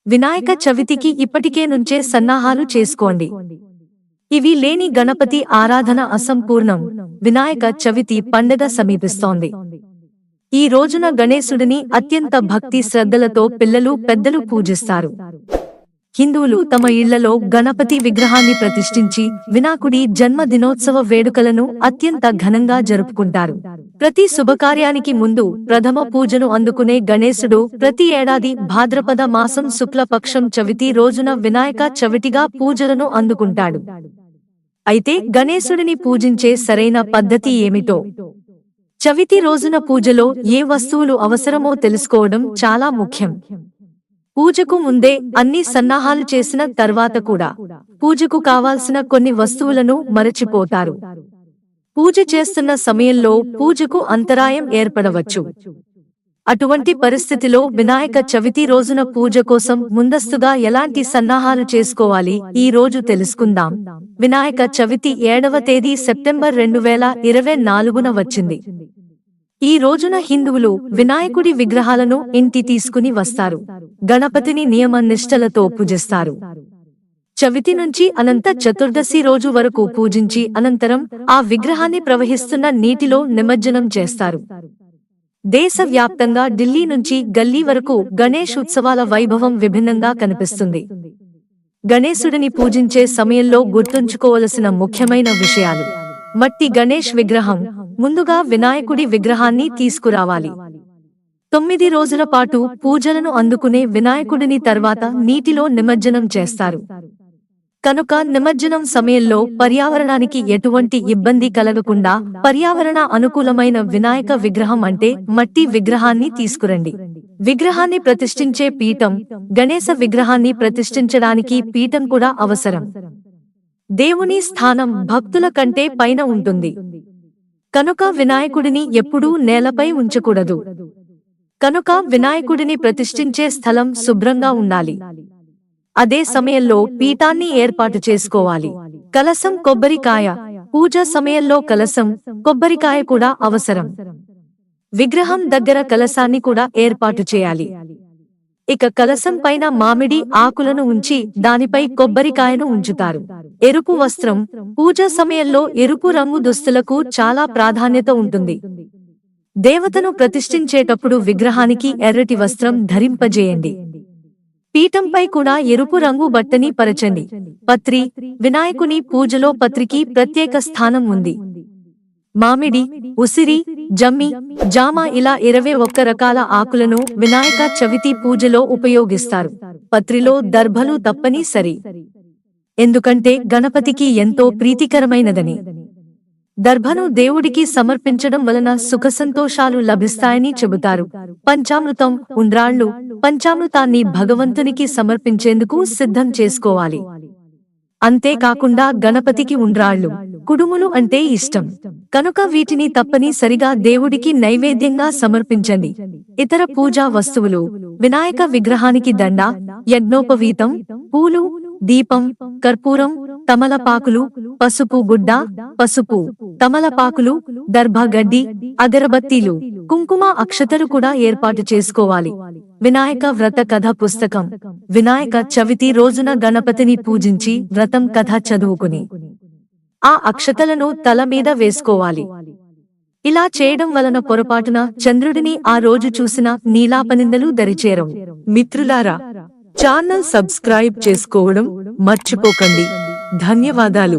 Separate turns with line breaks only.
వినాయక చవితికి ఇప్పటికే నుంచే సన్నాహాలు చేసుకోండి. ఇవి లేని గణపతి ఆరాధన అసంపూర్ణం. వినాయక చవితి పండగ సమీపిస్తోంది. ఈ రోజున గణేశుడిని అత్యంత భక్తి శ్రద్ధలతో పిల్లలు పెద్దలు పూజిస్తారు. హిందువులు తమ ఇళ్లలో గణపతి విగ్రహాన్ని ప్రతిష్ఠించి వినాయకుడి జన్మదినోత్సవ వేడుకలను అత్యంత ఘనంగా జరుపుకుంటారు. ప్రతి శుభకార్యానికి ముందు ప్రథమ పూజను అందుకునే గణేశుడు ప్రతి ఏడాది భాద్రపద మాసం శుక్లపక్షం చవితి రోజున వినాయక చవితిగా పూజలను అందుకుంటాడు. అయితే గణేశుడిని పూజించే సరైన పద్ధతి ఏమిటో, చవితి రోజున పూజలో ఏ వస్తువులు అవసరమో తెలుసుకోవడం చాలా ముఖ్యం. పూజకు ముందే అన్ని సన్నాహాలు చేసిన తర్వాత కూడా పూజకు కావాల్సిన కొన్ని వస్తువులను మరచిపోతారు. పూజ చేస్తున్న సమయంలో పూజకు అంతరాయం ఏర్పడవచ్చు. అటువంటి పరిస్థితిలో వినాయక చవితి రోజున పూజ కోసం ముందస్తుగా ఎలాంటి సన్నాహాలు చేసుకోవాలి ఈ రోజు తెలుసుకుందాం. వినాయక చవితి 7వ తేదీ సెప్టెంబర్ 2024న వచ్చింది. ఈ రోజున హిందువులు వినాయకుడి విగ్రహాలను ఇంటి తీసుకుని వస్తారు. గణపతిని నియమ నిష్టలతో పూజిస్తారు. చవితి నుంచి అనంత చతుర్దశి రోజు వరకు పూజించి అనంతరం ఆ విగ్రహాన్ని ప్రవహిస్తున్న నీటిలో నిమజ్జనం చేస్తారు. దేశవ్యాప్తంగా ఢిల్లీ నుంచి గల్లీ వరకు గణేష్ ఉత్సవాల వైభవం విభిన్నంగా కనిపిస్తుంది. గణేశుడిని పూజించే సమయంలో గుర్తుంచుకోవలసిన ముఖ్యమైన విషయాలు: మట్టి గణేష్ విగ్రహం. ముందుగా వినాయకుడి విగ్రహాన్ని తీసుకురావాలి. 9 రోజుల పాటు పూజలను అందుకునే వినాయకుడిని తర్వాత నీటిలో నిమజ్జనం చేస్తారు. కనుక నిమజ్జనం సమయంలో పర్యావరణానికి ఎటువంటి ఇబ్బంది కలగకుండా పర్యావరణ అనుకూలమైన వినాయక విగ్రహం అంటే మట్టి విగ్రహాన్ని తీసుకురండి. విగ్రహాన్ని ప్రతిష్ఠించే పీఠం. గణేశ విగ్రహాన్ని ప్రతిష్ఠించడానికి పీఠం కూడా అవసరం. దేవుని స్థానం భక్తుల కంటే పైన ఉంటుంది. కనుక వినాయకుడిని ఎప్పుడూ నేలపై ఉంచకూడదు. కనుక వినాయకుడిని ప్రతిష్ఠించే స్థలం శుభ్రంగా ఉండాలి. అదే సమయంలో పీఠాన్ని ఏర్పాటు చేసుకోవాలి. కలశం, కొబ్బరికాయ. పూజ సమయంలో కలశం, కొబ్బరికాయ కూడా అవసరం. విగ్రహం దగ్గర కలశాన్ని కూడా ఏర్పాటు చేయాలి. ఇక కలశం పైన మామిడి ఆకులను ఉంచి దానిపై కొబ్బరికాయను ఉంచుతారు. ఎరుపు వస్త్రం. పూజ సమయంలో ఎరుపు రంగు దుస్తులకు చాలా ప్రాధాన్యత ఉంటుంది. దేవతను ప్రతిష్ఠించేటప్పుడు విగ్రహానికి ఎర్రటి వస్త్రం ధరింపజేయండి. పీఠంపై కూడా ఎరుపు రంగు బట్టని పరచండి. పత్రి. వినాయకుని పూజలో పత్రికి ప్రత్యేక స్థానం ఉంది. మామిడి, ఉసిరి, జమ్మి, జామ ఇలా 21 రకాల ఆకులను వినాయక చవితి పూజలో ఉపయోగిస్తారు. పత్రిలో దర్భలు తప్పనిసరి. ఎందుకంటే గణపతికి ఎంతో ప్రీతికరమైనదని. దర్భను దేవుడికి సమర్పించడం వలన సుఖసంతోషాలు లభిస్తాయని చెబుతారు. పంచామృతం, ఉండ్రాళ్ళు. పంచామృతాన్ని భగవంతునికి సమర్పించేందుకు సిద్ధం చేసుకోవాలి. అంతేకాకుండా గణపతికి ఉండ్రాళ్ళు, కుడుములు అంటే ఇష్టం. కనుక వీటిని తప్పనిసరిగా దేవుడికి నైవేద్యంగా సమర్పించండి. ఇతర పూజా వస్తువులు: వినాయక విగ్రహానికి దండ, యజ్ఞోపవీతం, పూలు, దీపం, కర్పూరం, తమలపాకులు, పసుపు గుడ్డ, పసుపు, తమలపాకులు, దర్భగడ్డి, అగరబత్తీలు, కుంకుమ, అక్షతలు కూడా ఏర్పాటు చేసుకోవాలి. వినాయక వ్రత కథ పుస్తకం. వినాయక చవితి రోజున గణపతిని పూజించి వ్రతం కథ చదువుకుని ఆ అక్షతలను తల మీద వేసుకోవాలి. ఇలా చేయడం వలన పొరపాటున చంద్రుడిని ఆ రోజు చూసిన నీలాపనిందలు దరిచేరవు. మిత్రులారా, ఛానల్ సబ్స్క్రైబ్ చేసుకోవడం మర్చిపోకండి. ధన్యవాదాలు.